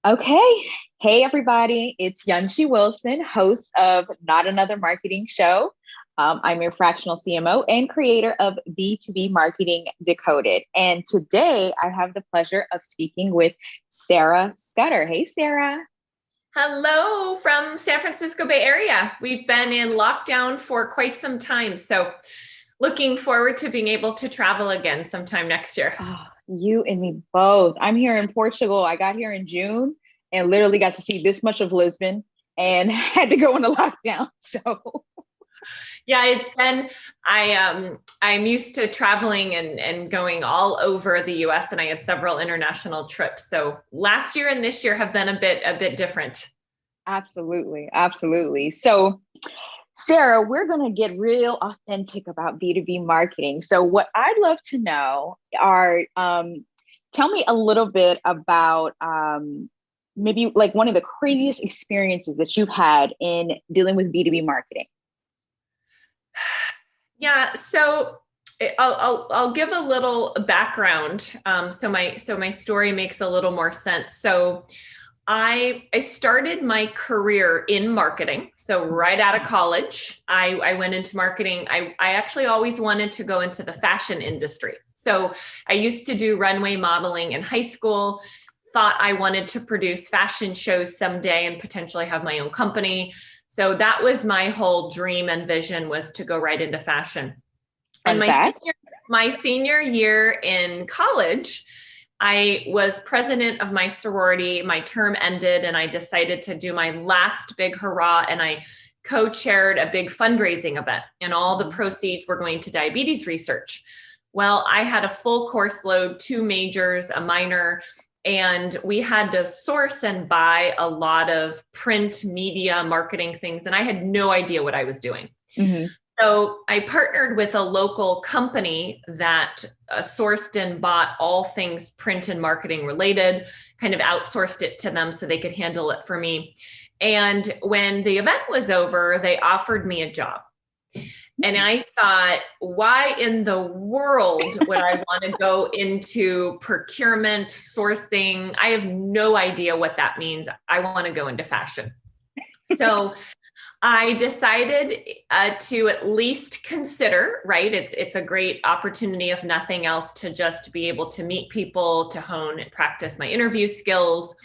Okay. Hey, everybody. It's Yunchi Wilson, host of Not Another Marketing Show. I'm your fractional CMO and creator of B2B Marketing Decoded. And today I have the pleasure of speaking with Sarah Scudder. Hey, Sarah. Hello from San Francisco Bay Area. We've been in lockdown for quite some time, so looking forward to being able to travel again sometime next year. Oh, you and me both. I'm here in Portugal. I got here in June and literally got to see this much of Lisbon and had to go into lockdown. So Yeah, it's been I'm used to traveling and going all over the US, and I had several international trips. So last year and this year have been a bit different. absolutely, absolutely. So Sarah, we're going to get real authentic about B2B marketing. So, what I'd love to know are tell me a little bit about maybe like one of the craziest experiences that you've had in dealing with B2B marketing. Yeah, so I'll give a little background, so my story makes a little more sense. So I started my career in marketing. So right out of college, I went into marketing. I actually always wanted to go into the fashion industry. So I used to do runway modeling in high school, thought I wanted to produce fashion shows someday and potentially have my own company. So that was my whole dream and vision, was to go right into fashion. And Fun fact. my senior year in college, I was president of my sorority. My term ended and I decided to do my last big hurrah, and I co-chaired a big fundraising event, and all the proceeds were going to diabetes research. Well, I had a full course load, two majors, a minor, and we had to source and buy a lot of print media marketing things, and I had no idea what I was doing. Mhm. So I partnered with a local company that sourced and bought all things print and marketing related, kind of outsourced it to them so they could handle it for me. And when the event was over, they offered me a job. And I thought, why in the world would I want to go into procurement, sourcing? I have no idea what that means. I want to go into fashion. So I decided to at least consider, right? It's a great opportunity, if nothing else, to just be able to meet people, to hone and practice my interview skills.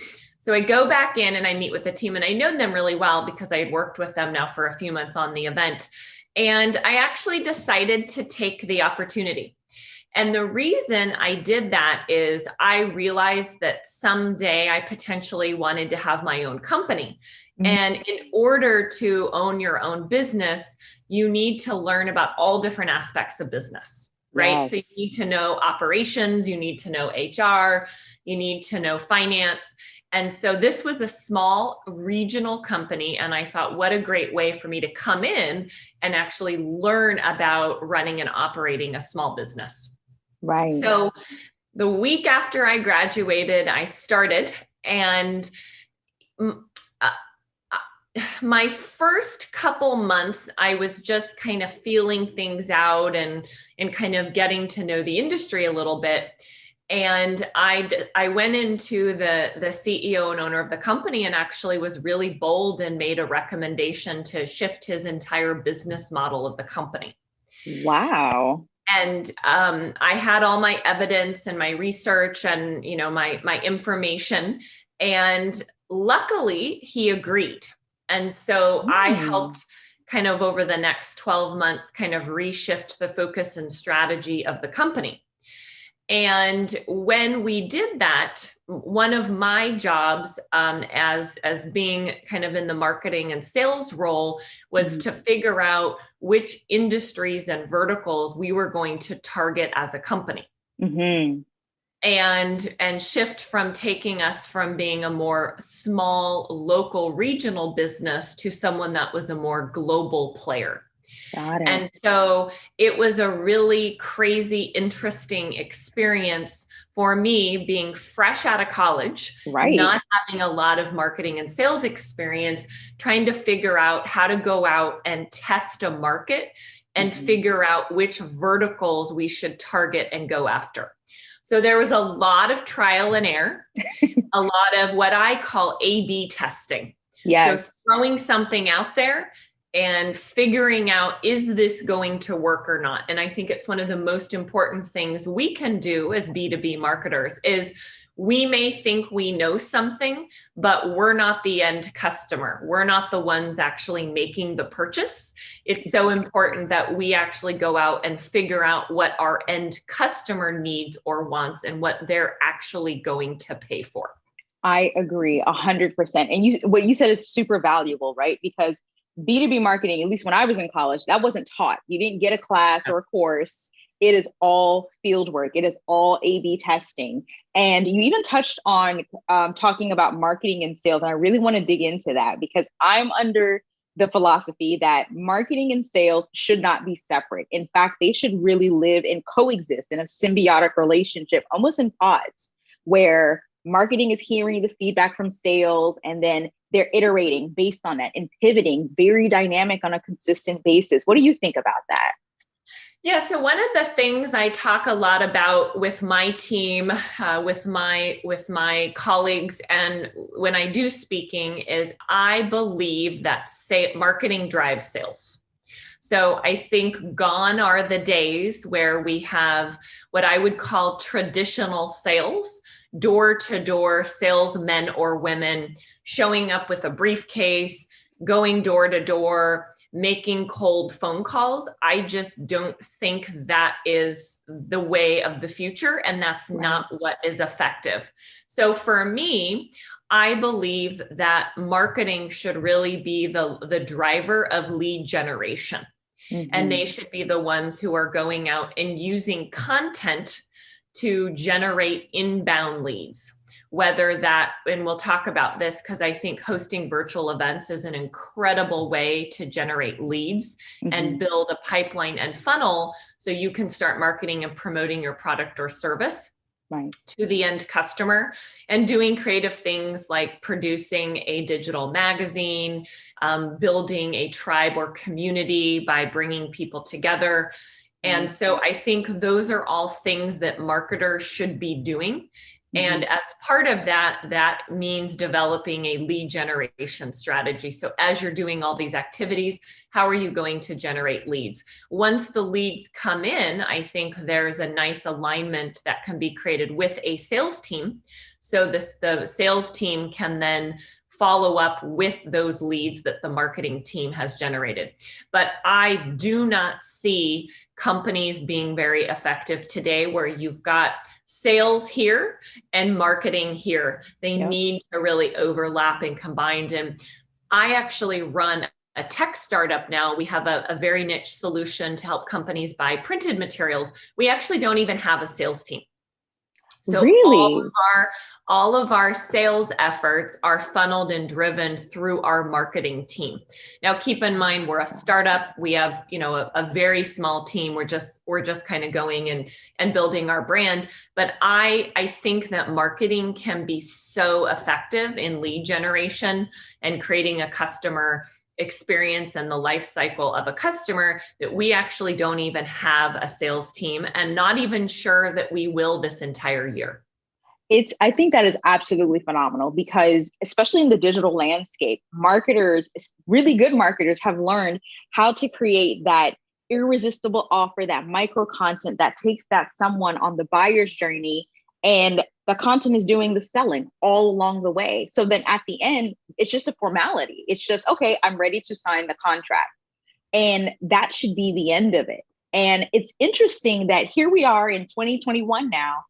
So I go back in and I meet with the team, and I know them really well because I had worked with them now for a few months on the event. And I actually decided to take the opportunity. And the reason I did that is I realized that someday I potentially wanted to have my own company. Mhm. And in order to own your own business, you need to learn about all different aspects of business, right? So you Yes. need to know operations, you need to know HR, you need to know finance. And so this was a small regional company. And I thought, what a great way for me to come in and actually learn about running and operating a small business. Right. So the week after I graduated, I started, and uh, my first couple months, I was just kind of feeling things out and kind of getting to know the industry a little bit. And I went into the CEO and owner of the company and actually was really bold and made a recommendation to shift his entire business model of the company. Wow. And I had all my evidence and my research and my information, and luckily he agreed. And so I Mm. helped kind of over the next 12 months kind of reshift the focus and strategy of the company. And when we did that, one of my jobs as being kind of in the marketing and sales role was Mhm. to figure out which industries and verticals we were going to target as a company, Mhm. and shift from taking us from being a more small local regional business to someone that was a more global player. Got it. And so it was a really crazy, interesting experience for me, being fresh out of college, Right. not having a lot of marketing and sales experience, trying to figure out how to go out and test a market and Mhm. figure out which verticals we should target and go after. So there was a lot of trial and error, a lot of what I call A/B testing. So Yes. throwing something out there and figuring out, is this going to work or not? And I think it's one of the most important things we can do as B2B marketers is we may think we know something, but we're not the end customer. We're not the ones actually making the purchase. It's so important that we actually go out and figure out what our end customer needs or wants and what they're actually going to pay for. I agree 100%. And what you said is super valuable, right? Because B2B marketing, at least when I was in college, that wasn't taught. You didn't get a class or a course. It is all field work. It is all A/B testing. And you even touched on talking about marketing and sales. And I really want to dig into that because I'm under the philosophy that marketing and sales should not be separate. In fact, they should really live and coexist in a symbiotic relationship, almost in pods, where marketing is hearing the feedback from sales and then they're iterating based on that and pivoting, very dynamic on a consistent basis. What do you think about that? Yeah, so one of the things I talk a lot about with my team, with my colleagues, and when I do speaking, is I believe that marketing drives sales. So I think gone are the days where we have what I would call traditional sales, door-to-door salesmen or women showing up with a briefcase, going door to door, making cold phone calls. I just don't think that is the way of the future, and that's not what is effective. So for me, I believe that marketing should really be the driver of lead generation. Mm-hmm. And they should be the ones who are going out and using content to generate inbound leads. Whether that, and we'll talk about this because I think hosting virtual events is an incredible way to generate leads and build a pipeline and funnel so you can start marketing and promoting your product or service to the end customer, and doing creative things like producing a digital magazine, building a tribe or community by bringing people together. And so I think those are all things that marketers should be doing. And as part of that, that means developing a lead generation strategy. So as you're doing all these activities, how are you going to generate leads? Once the leads come in, I think there's a nice alignment that can be created with a sales team. So the sales team can then follow up with those leads that the marketing team has generated. But I do not see companies being very effective today where you've got sales here and marketing here. They need to really overlap and combined. And I actually run a tech startup now. We have a very niche solution to help companies buy printed materials. We actually don't even have a sales team. So really? all of our sales efforts are funneled and driven through our marketing team. Now, keep in mind, we're a startup. We have, a very small team. We're just kind of going and building our brand. But I think that marketing can be so effective in lead generation and creating a customer experience and the life cycle of a customer that we actually don't even have a sales team, and not even sure that we will this entire year. I think that is absolutely phenomenal because especially in the digital landscape, marketers, really good marketers, have learned how to create that irresistible offer, that micro content that takes that someone on the buyer's journey, and the content is doing the selling all along the way. So then at the end, it's just a formality. It's just, okay, I'm ready to sign the contract. And that should be the end of it. And it's interesting that here we are in 2021 now,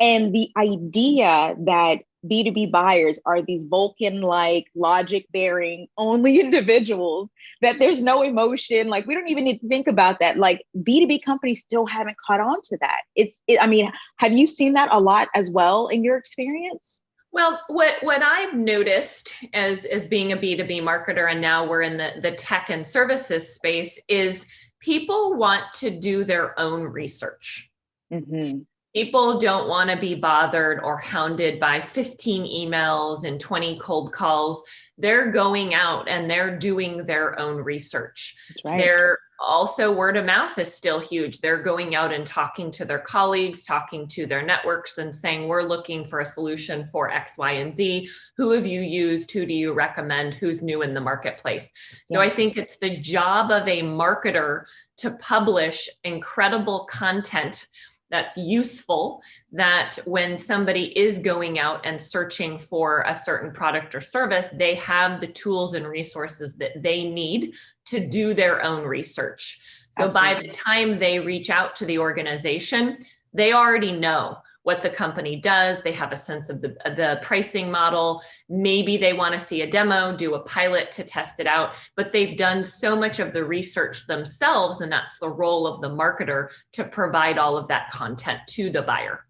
and the idea that B2B buyers are these Vulcan-like, logic-bearing only individuals, that there's no emotion, like we don't even need to think about that. Like B2B companies still haven't caught on to that. Have you seen that a lot as well in your experience? Well, what I've noticed as being a B2B marketer, and now we're in the tech and services space, is people want to do their own research. Mm-hmm. People don't want to be bothered or hounded by 15 emails and 20 cold calls. They're going out and they're doing their own research. That's right. Also, word of mouth is still huge. They're going out and talking to their colleagues, talking to their networks and saying, we're looking for a solution for X, Y, and Z. Who have you used? Who do you recommend? Who's new in the marketplace? So I think it's the job of a marketer to publish incredible content that's useful, that when somebody is going out and searching for a certain product or service, they have the tools and resources that they need to do their own research. So Absolutely. By the time they reach out to the organization, they already know what the company does. They have a sense of the pricing model. Maybe they want to see a demo, do a pilot to test it out, but they've done so much of the research themselves, and that's the role of the marketer to provide all of that content to the buyer.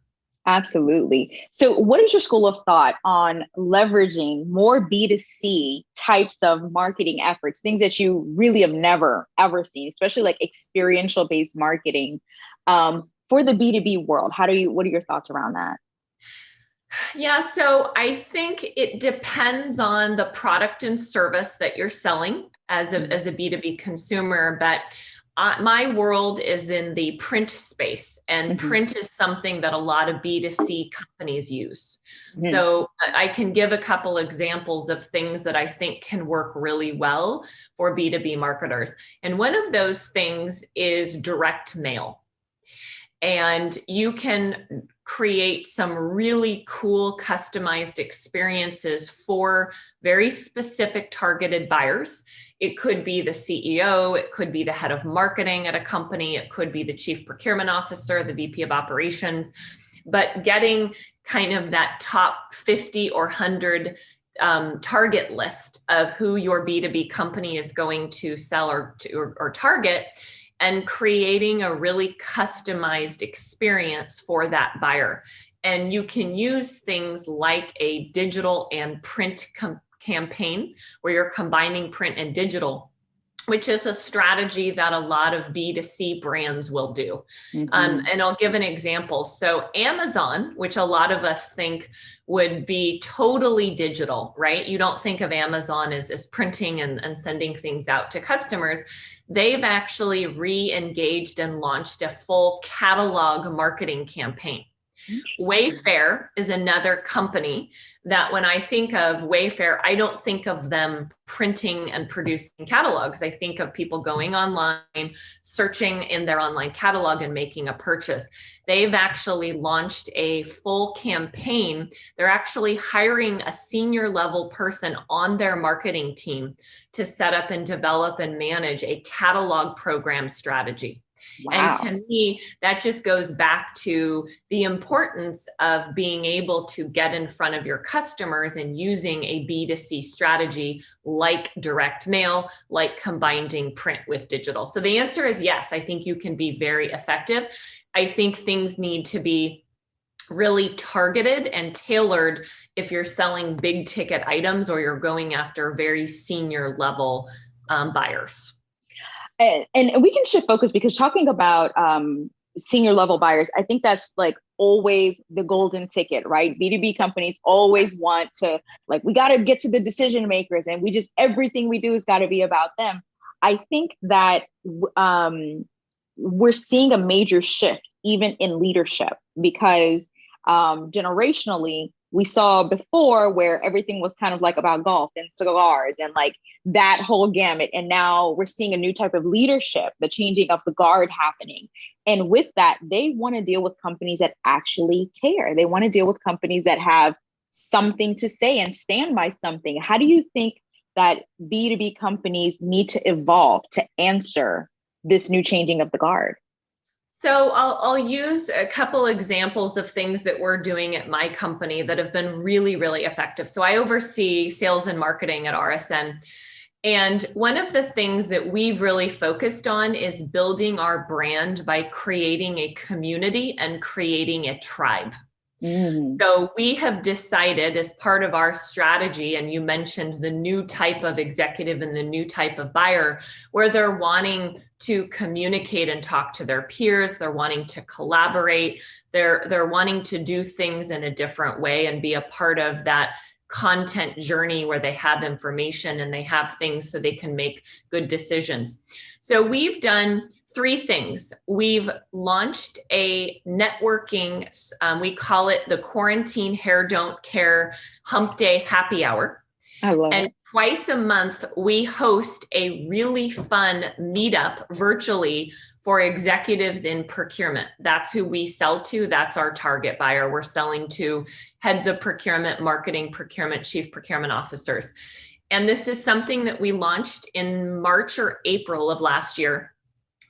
Absolutely. So what is your school of thought on leveraging more B2C types of marketing efforts, things that you really have never, ever seen, especially like experiential based marketing, for the B2B world? What are your thoughts around that? Yeah, so I think it depends on the product and service that you're selling as a B2B consumer, but my world is in the print space, and print is something that a lot of B2C companies use. So I can give a couple examples of things that I think can work really well for B2B marketers. And one of those things is direct mail. And you can create some really cool customized experiences for very specific targeted buyers. It could be the CEO, it could be the head of marketing at a company, it could be the chief procurement officer, the VP of operations, but getting kind of that top 50 or 100 target list of who your B2B company is going to sell or target, and creating a really customized experience for that buyer. And you can use things like a digital and print campaign where you're combining print and digital, which is a strategy that a lot of B2C brands will do. And I'll give an example. So Amazon, which a lot of us think would be totally digital, right? You don't think of Amazon as printing and sending things out to customers. They've actually re-engaged and launched a full catalog marketing campaign. Wayfair is another company that when I think of Wayfair, I don't think of them printing and producing catalogs. I think of people going online, searching in their online catalog and making a purchase. They've actually launched a full campaign. They're actually hiring a senior level person on their marketing team to set up and develop and manage a catalog program strategy. Wow. And to me, that just goes back to the importance of being able to get in front of your customers and using a B2C strategy like direct mail, like combining print with digital. So the answer is yes, I think you can be very effective. I think things need to be really targeted and tailored if you're selling big ticket items or you're going after very senior level buyers. And we can shift focus, because talking about senior level buyers, I think that's like always the golden ticket, right? B2B companies always want to, like, we got to get to the decision makers, and everything we do has got to be about them. I think that we're seeing a major shift even in leadership, because generationally, we saw before where everything was kind of like about golf and cigars and like that whole gamut. And now we're seeing a new type of leadership, the changing of the guard happening. And with that, they want to deal with companies that actually care. They want to deal with companies that have something to say and stand by something. How do you think that B2B companies need to evolve to answer this new changing of the guard? So I'll use a couple examples of things that we're doing at my company that have been really, really effective. So I oversee sales and marketing at RSN. And one of the things that we've really focused on is building our brand by creating a community and creating a tribe. So we have decided as part of our strategy, and you mentioned the new type of executive and the new type of buyer, where they're wanting to communicate and talk to their peers, they're wanting to collaborate, they're wanting to do things in a different way and be a part of that content journey where they have information and they have things so they can make good decisions. So we've done 3 things. We've launched a networking, we call it the Quarantine Hair Don't Care Hump Day Happy Hour. I love And it. twice a month, we host a really fun meetup virtually for executives in procurement. That's who we sell to. That's our target buyer. We're selling to heads of procurement, marketing, procurement, chief procurement officers. And this is something that we launched in March or April of last year.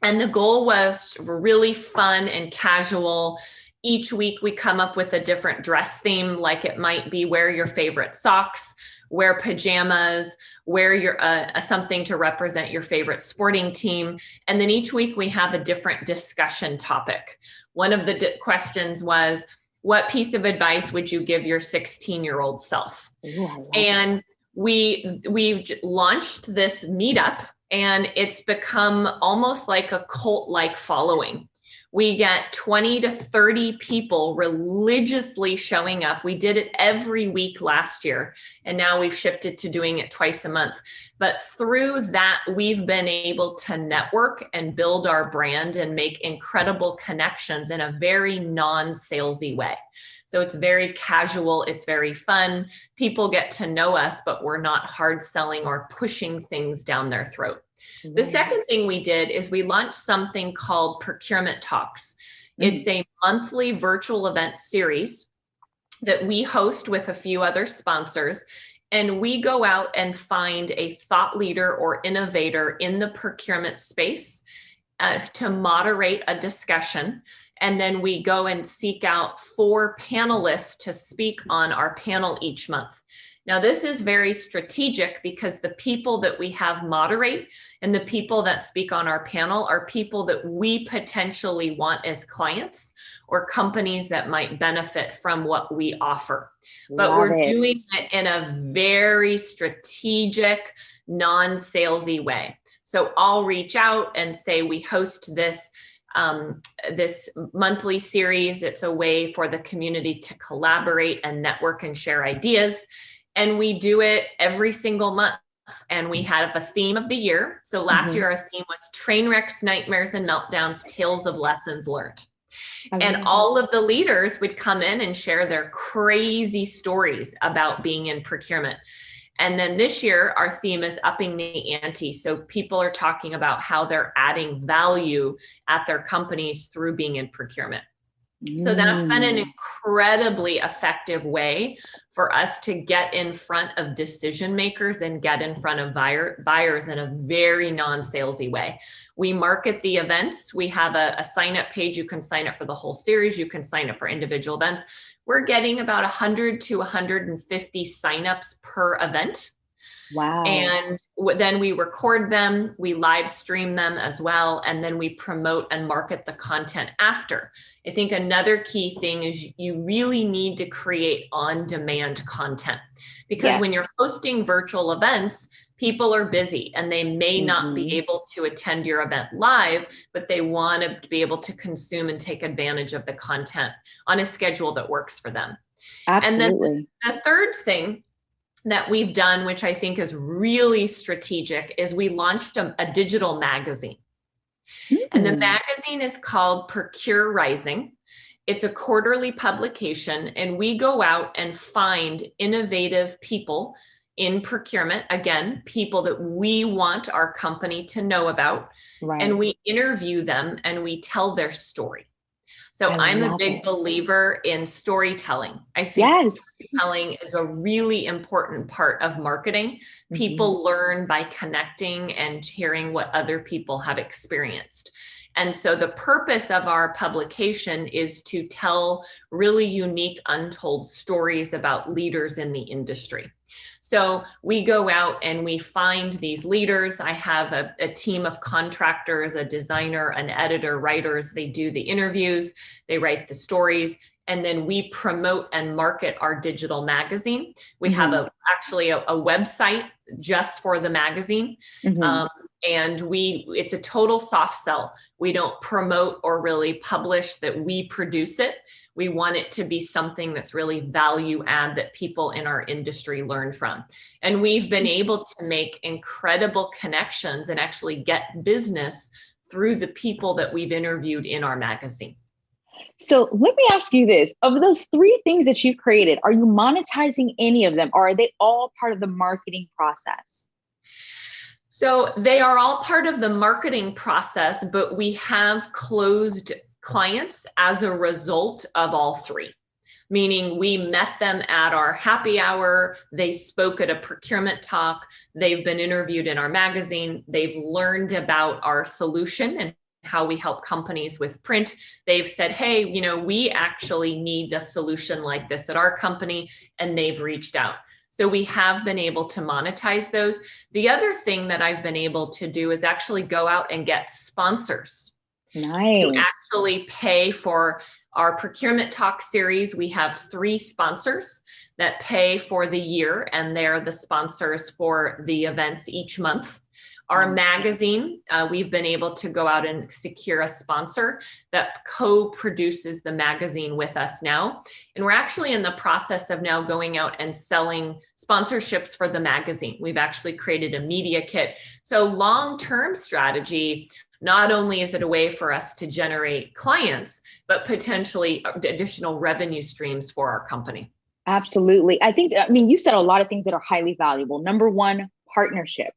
And the goal was really fun and casual. Each week we come up with a different dress theme, like it might be wear your favorite socks, wear pajamas, wear your something to represent your favorite sporting team. And then each week we have a different discussion topic. One of the questions was, what piece of advice would you give your 16-year-old self? Ooh, And we've launched this meetup, and it's become almost like a cult-like following. We get 20 to 30 people religiously showing up. We did it every week last year, and now we've shifted to doing it twice a month. But through that, we've been able to network and build our brand and make incredible connections in a very non-salesy way. So it's very casual, it's very fun. People get to know us, but we're not hard selling or pushing things down their throat. The second thing we did is we launched something called Procurement Talks. It's a monthly virtual event series that we host with a few other sponsors. And we go out and find a thought leader or innovator in the procurement space to moderate a discussion. And then we go and seek out 4 panelists to speak on our panel each month. Now, this is very strategic because the people that we have moderate and the people that speak on our panel are people that we potentially want as clients or companies that might benefit from what we offer. But we're doing it in a very strategic, non-salesy way. So I'll reach out and say, we host this monthly series. It's a way for the community to collaborate and network and share ideas. And we do it every single month. And we have a theme of the year. So last year, our theme was train wrecks, nightmares, and meltdowns, tales of lessons learned. And all of the leaders would come in and share their crazy stories about being in procurement. And then this year, our theme is upping the ante. So people are talking about how they're adding value at their companies through being in procurement. So that's been an incredibly effective way for us to get in front of decision makers and get in front of buyers in a very non-salesy way. We market the events. We have a sign-up page. You can sign up for the whole series. You can sign up for individual events. We're getting about 100 to 150 signups per event. Wow. And then we record them, we live stream them as well, and then we promote and market the content after. I think another key thing is you really need to create on-demand content, because when you're hosting virtual events, people are busy and they may not be able to attend your event live, but they want to be able to consume and take advantage of the content on a schedule that works for them. Absolutely. And then the third thing that we've done, which I think is really strategic, is we launched a digital magazine. And the magazine is called Procure Rising. It's a quarterly publication, and we go out and find innovative people in procurement, again, people that we want our company to know about, and we interview them and we tell their story. So I'm a big believer in storytelling. I think storytelling is a really important part of marketing. People learn by connecting and hearing what other people have experienced. And so the purpose of our publication is to tell really unique, untold stories about leaders in the industry. So we go out and we find these leaders. I have a team of contractors, a designer, an editor, writers. They do the interviews, they write the stories, and then we promote and market our digital magazine. We have actually a website just for the magazine. And it's a total soft sell. We don't promote or really publish that we produce it. We want it to be something that's really value add that people in our industry learn from. And we've been able to make incredible connections and actually get business through the people that we've interviewed in our magazine. So let me ask you this. Of those three things that you've created, are you monetizing any of them, or are they all part of the marketing process? So they are all part of the marketing process, but we have closed clients as a result of all three. Meaning we met them at our happy hour, they spoke at a procurement talk, they've been interviewed in our magazine, they've learned about our solution and how we help companies with print. They've said, hey, we actually need a solution like this at our company, and they've reached out. So we have been able to monetize those. The other thing that I've been able to do is actually go out and get sponsors. Nice. To actually pay for our procurement talk series. We have 3 sponsors that pay for the year, and they're the sponsors for the events each month. Our magazine, we've been able to go out and secure a sponsor that co-produces the magazine with us now. And we're actually in the process of now going out and selling sponsorships for the magazine. We've actually created a media kit. So long-term strategy, not only is it a way for us to generate clients, but potentially additional revenue streams for our company. Absolutely. You said a lot of things that are highly valuable. Number one, partnership.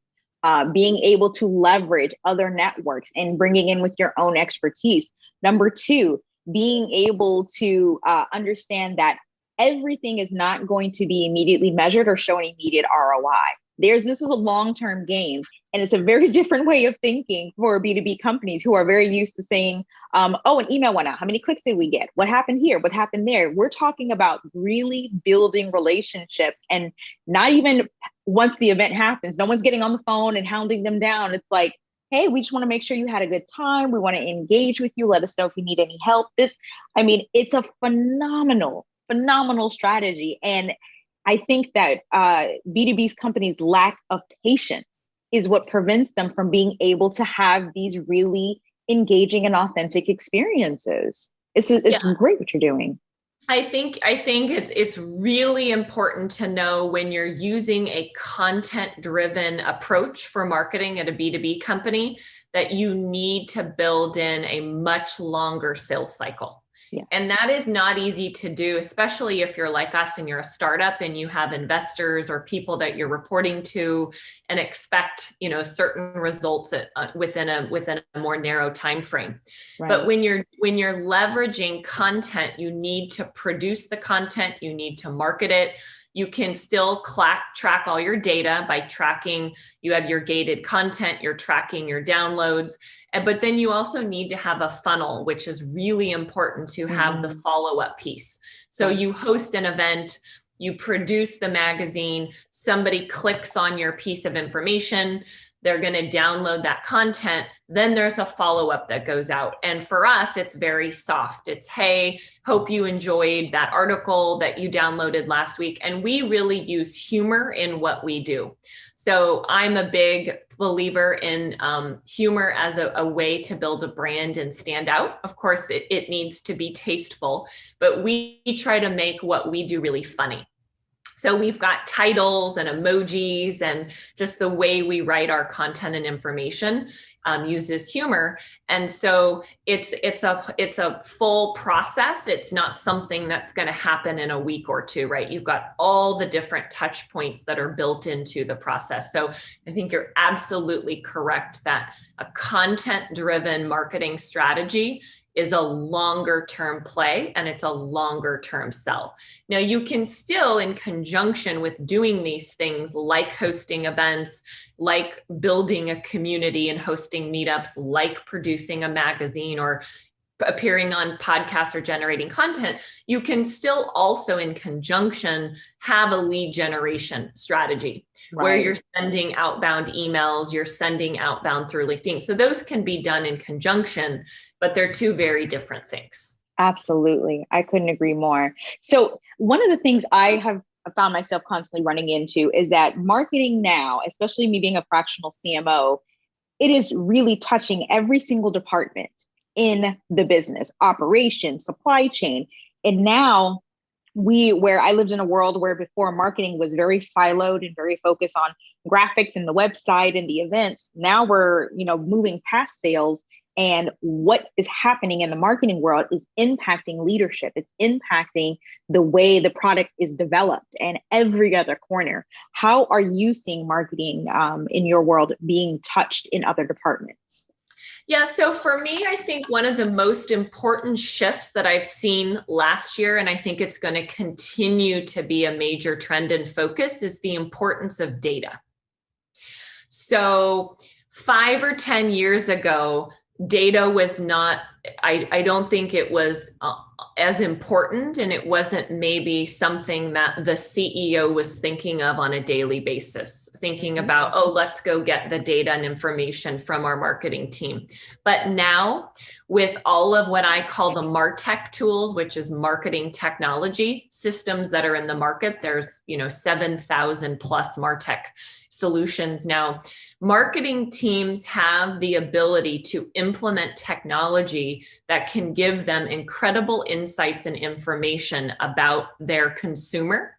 Being able to leverage other networks and bringing in with your own expertise. Number two, being able to understand that everything is not going to be immediately measured or show an immediate ROI. This is a long-term game, and it's a very different way of thinking for B2B companies who are very used to saying, an email went out. How many clicks did we get? What happened here? What happened there? We're talking about really building relationships, and not even once the event happens, no one's getting on the phone and hounding them down. It's like, hey, we just want to make sure you had a good time. We want to engage with you. Let us know if you need any help. It's a phenomenal strategy. And I think that B2B's companies' lack of patience is what prevents them from being able to have these really engaging and authentic experiences. It's great what you're doing. I think it's really important to know when you're using a content-driven approach for marketing at a B2B company that you need to build in a much longer sales cycle. Yes. And that is not easy to do, especially if you're like us and you're a startup and you have investors or people that you're reporting to and expect, certain results within a more narrow time frame. Right. But when you're leveraging content, you need to produce the content, you need to market it. You can still track all your data by tracking, you have your gated content, you're tracking your downloads, but then you also need to have a funnel, which is really important to have the follow-up piece. So you host an event, you produce the magazine, somebody clicks on your piece of information, they're going to download that content, then there's a follow-up that goes out. And for us, it's very soft. It's, hey, hope you enjoyed that article that you downloaded last week. And we really use humor in what we do. So I'm a big believer in humor as a way to build a brand and stand out. Of course, it needs to be tasteful, but we try to make what we do really funny. So we've got titles and emojis, and just the way we write our content and information uses humor. And so it's a full process. It's not something that's going to happen in a week or two, right? You've got all the different touch points that are built into the process. So I think you're absolutely correct that a content-driven marketing strategy is a longer term play, and it's a longer term sell. Now, you can still, in conjunction with doing these things like hosting events, like building a community and hosting meetups, like producing a magazine or appearing on podcasts or generating content, you can still also in conjunction have a lead generation strategy. Right. Where you're sending outbound emails, you're sending outbound through LinkedIn. So those can be done in conjunction, but they're two very different things. Absolutely. I couldn't agree more. So one of the things I have found myself constantly running into is that marketing now, especially me being a fractional CMO, it is really touching every single department in the business, operations, supply chain. And now where I lived in a world where before marketing was very siloed and very focused on graphics and the website and the events. Now we're, moving past sales, and what is happening in the marketing world is impacting leadership. It's impacting the way the product is developed and every other corner. How are you seeing marketing in your world being touched in other departments? Yeah, so for me, I think one of the most important shifts that I've seen last year, and I think it's going to continue to be a major trend and focus, is the importance of data. So 5 or 10 years ago, data was not, I don't think it was as important, and it wasn't maybe something that the CEO was thinking of on a daily basis, thinking about, oh, let's go get the data and information from our marketing team. But now, with all of what I call the MarTech tools, which is marketing technology systems that are in the market, there's 7,000 plus MarTech solutions now. Marketing teams have the ability to implement technology that can give them incredible insights and information about their consumer,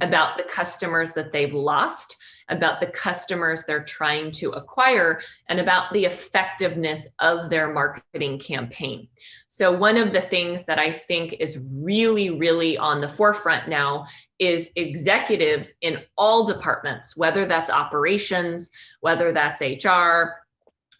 about the customers that they've lost, about the customers they're trying to acquire, and about the effectiveness of their marketing campaign. So one of the things that I think is really, really on the forefront now is executives in all departments, whether that's operations, whether that's HR,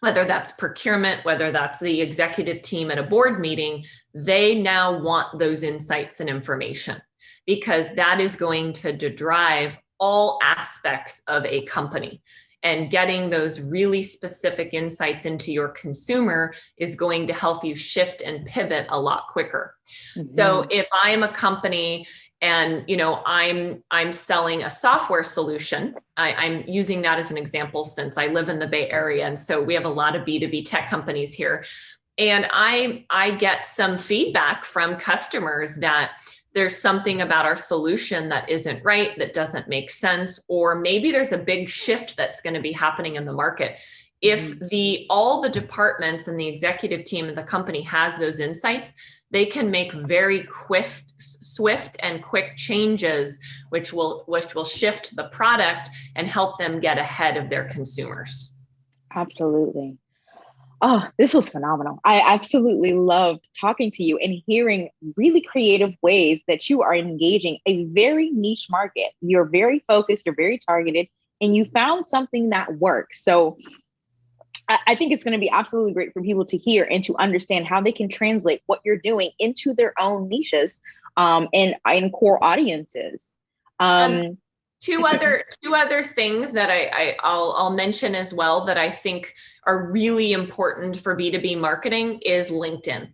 whether that's procurement, whether that's the executive team at a board meeting, they now want those insights and information, because that is going to drive all aspects of a company. And getting those really specific insights into your consumer is going to help you shift and pivot a lot quicker. Mm-hmm. So if I am a company and I'm selling a software solution, I'm using that as an example since I live in the Bay Area, and so we have a lot of B2B tech companies here. And I get some feedback from customers that there's something about our solution that isn't right, that doesn't make sense, or maybe there's a big shift that's going to be happening in the market. If all the departments and the executive team of the company has those insights, they can make very swift and quick changes, which will shift the product and help them get ahead of their consumers. Absolutely. Oh, this was phenomenal. I absolutely loved talking to you and hearing really creative ways that you are engaging a very niche market. You're very focused, you're very targeted, and you found something that works. So I think it's going to be absolutely great for people to hear and to understand how they can translate what you're doing into their own niches and in core audiences. Two other things that I'll mention as well that I think are really important for B2B marketing is LinkedIn.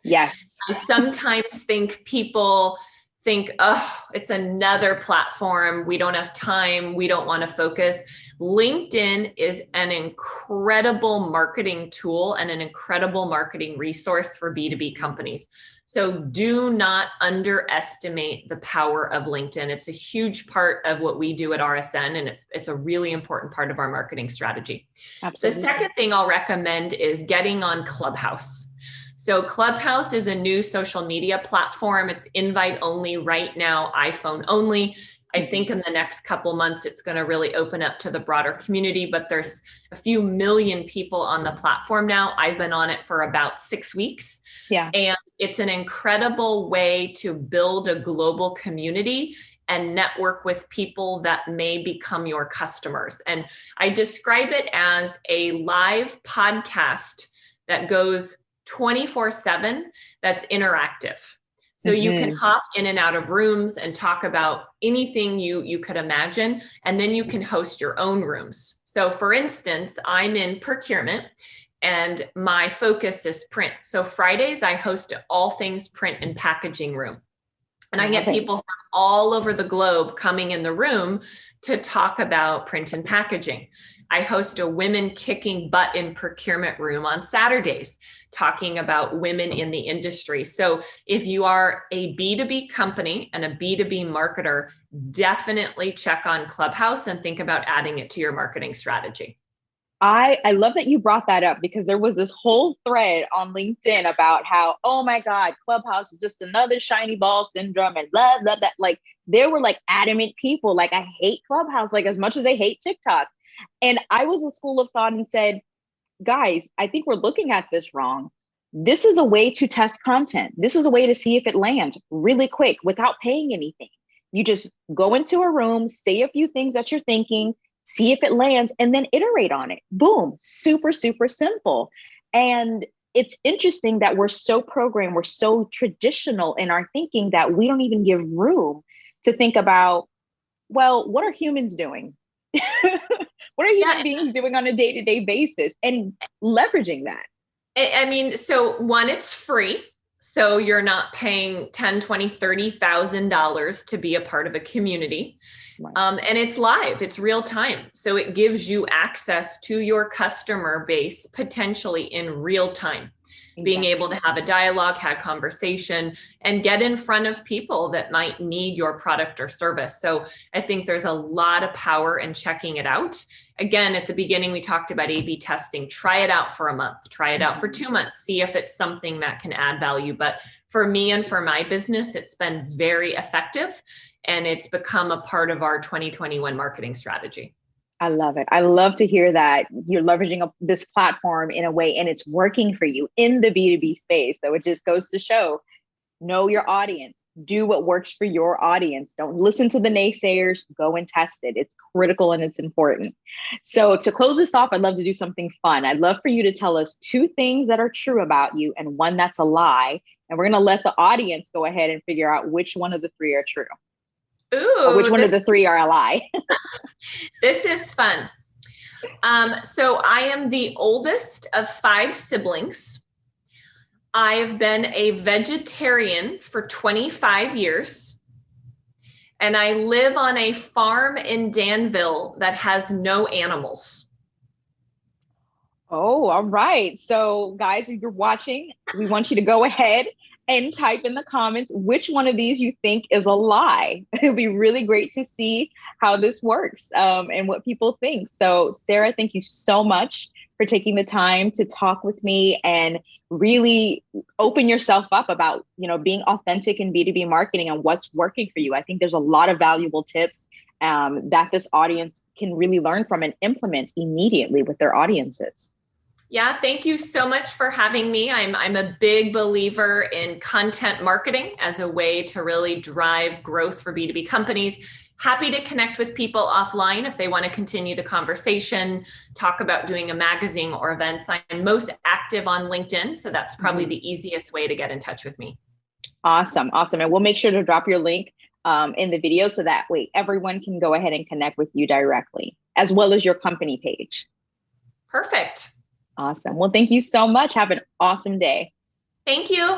Yes. I sometimes think people think, oh, it's another platform. We don't have time. We don't want to focus. LinkedIn is an incredible marketing tool and an incredible marketing resource for B2B companies. So do not underestimate the power of LinkedIn. It's a huge part of what we do at RSN, and it's a really important part of our marketing strategy. Absolutely. The second thing I'll recommend is getting on Clubhouse. So Clubhouse is a new social media platform. It's invite only right now, iPhone only. I think in the next couple months, it's going to really open up to the broader community, but there's a few million people on the platform now. I've been on it for about 6 weeks. Yeah. And it's an incredible way to build a global community and network with people that may become your customers. And I describe it as a live podcast that goes 24/7 that's interactive. So you can hop in and out of rooms and talk about anything you could imagine, and then you can host your own rooms. So for instance, I'm in procurement and my focus is print. So Fridays, I host all things print and packaging room. And I get people from all over the globe coming in the room to talk about print and packaging. I host a women kicking butt in procurement room on Saturdays, talking about women in the industry. So if you are a B2B company and a B2B marketer, definitely check on Clubhouse and think about adding it to your marketing strategy. I love that you brought that up because there was this whole thread on LinkedIn about how, oh my God, Clubhouse is just another shiny ball syndrome and blah, blah, blah. Like there were like adamant people, like I hate Clubhouse, like as much as they hate TikTok. And I was a school of thought and said, guys, I think we're looking at this wrong. This is a way to test content. This is a way to see if it lands really quick without paying anything. You just go into a room, say a few things that you're thinking, see if it lands, and then iterate on it. Boom, super, super simple. And it's interesting that we're so programmed, we're so traditional in our thinking that we don't even give room to think about, well, what are humans doing? What are human beings doing on a day-to-day basis and leveraging that? I mean, so one, it's free. So you're not paying $10, $20, $30,000 to be a part of a community. Right. And it's live, it's real time. So it gives you access to your customer base potentially in real time. Being able to have a dialogue, have conversation, and get in front of people that might need your product or service. So I think there's a lot of power in checking it out. Again, at the beginning, we talked about A/B testing. Try it out for a month, try it out for 2 months, see if it's something that can add value. But for me and for my business, it's been very effective, and it's become a part of our 2021 marketing strategy. I love it. I love to hear that you're leveraging this platform in a way and it's working for you in the B2B space. So it just goes to show, know your audience, do what works for your audience. Don't listen to the naysayers, go and test it. It's critical and it's important. So to close this off, I'd love to do something fun. I'd love for you to tell us 2 things that are true about you and 1 that's a lie. And we're going to let the audience go ahead and figure out which one of the 3 are true. Ooh, or which one of the 3 are a lie. This is fun. So I am the oldest of 5 siblings. I've been a vegetarian for 25 years. And I live on a farm in Danville that has no animals. Oh, all right. So guys, if you're watching, we want you to go ahead and type in the comments which one of these you think is a lie. It'll be really great to see how this works and what people think. So Sarah, thank you so much for taking the time to talk with me and really open yourself up about, being authentic in B2B marketing and what's working for you. I think there's a lot of valuable tips that this audience can really learn from and implement immediately with their audiences. Yeah, thank you so much for having me. I'm a big believer in content marketing as a way to really drive growth for B2B companies. Happy to connect with people offline if they want to continue the conversation, talk about doing a magazine or events. I'm most active on LinkedIn, so that's probably the easiest way to get in touch with me. Awesome. And we'll make sure to drop your link in the video so that way everyone can go ahead and connect with you directly, as well as your company page. Perfect. Awesome. Well, thank you so much. Have an awesome day. Thank you.